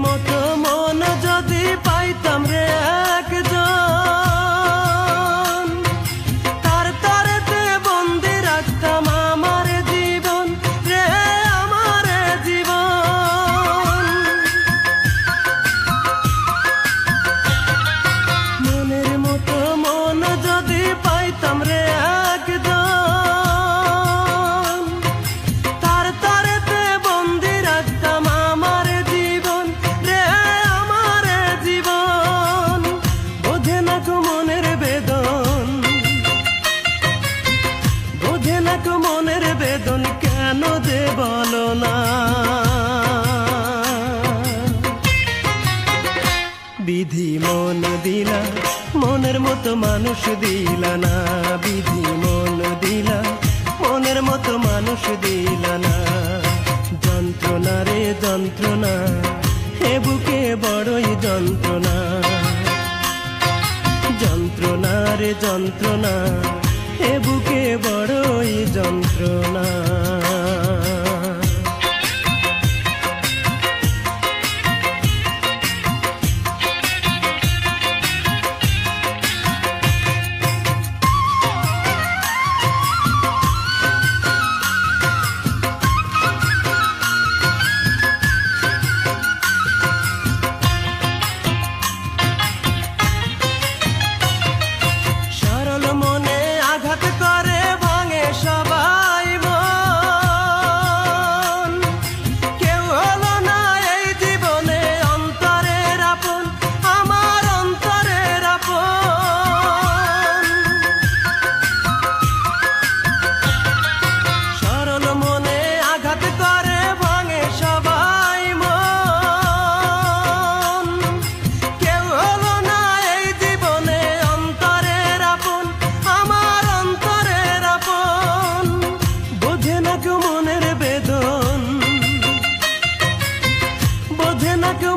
মতো মন যদি পাইতাম রে একজন, তার তারেতে বন্দি রাখতাম আমার জীবন রে, আমার জীবন। মনের মতো মন যদি পাইতাম রে একজন, তার তারেতে বন্দি রাখতাম আমার জীবন রে, আমার জীবন। বোঝে না কো মনের বেদন, বোঝে না কো মনের বেদন, কেন যে বলো না। বিধি মন দিলা, মনের মতো মানুষ দিলা না, বিধি মন দিলা, মনের মতো মানুষ দিলা না। যন্ত্রণা রে যন্ত্রণা, হে বুকে বড়ই যন্ত্রণা। যন্ত্রণা রে যন্ত্রণা, হে বুকে বড়ই যন্ত্রণা।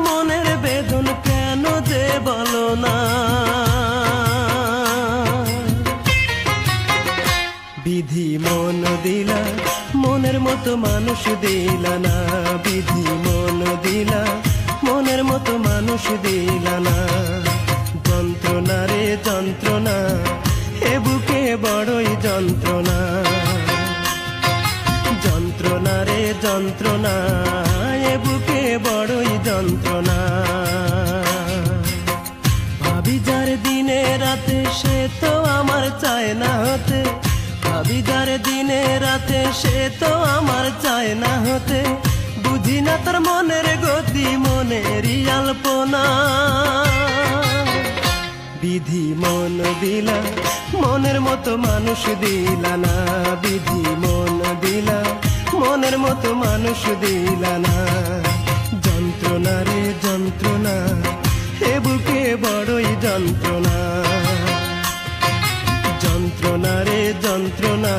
মনের বেদন কেন যে বলো না। বিধি মন দিলা, মনের মতো মানুষ দিলা না, বিধি মন দিলা, মনের মতো মানুষ দিলা না। যন্ত্রণা রে যন্ত্রণা, হে বুকে বড়ই যন্ত্রণা। যন্ত্রণা রে যন্ত্রণা, এ বুকে বড়ই যন্ত্রণা। ভাবি যার দিনে রাতে সে তো আমার চায় না হতে, ভাবি যার দিনে রাতে সে তো আমার চায় না হতে। বুঝি না তার মনের গতি, মনেরই আলপনা। বিধি মন দিলা, মনের মতো মানুষ দিলা না, বিধি মন দিলা, মনের মতো মানুষ দিলা না। যন্ত্রণা রে যন্ত্রণা, হে বুকে বড়ই যন্ত্রণা। যন্ত্রণা রে যন্ত্রণা,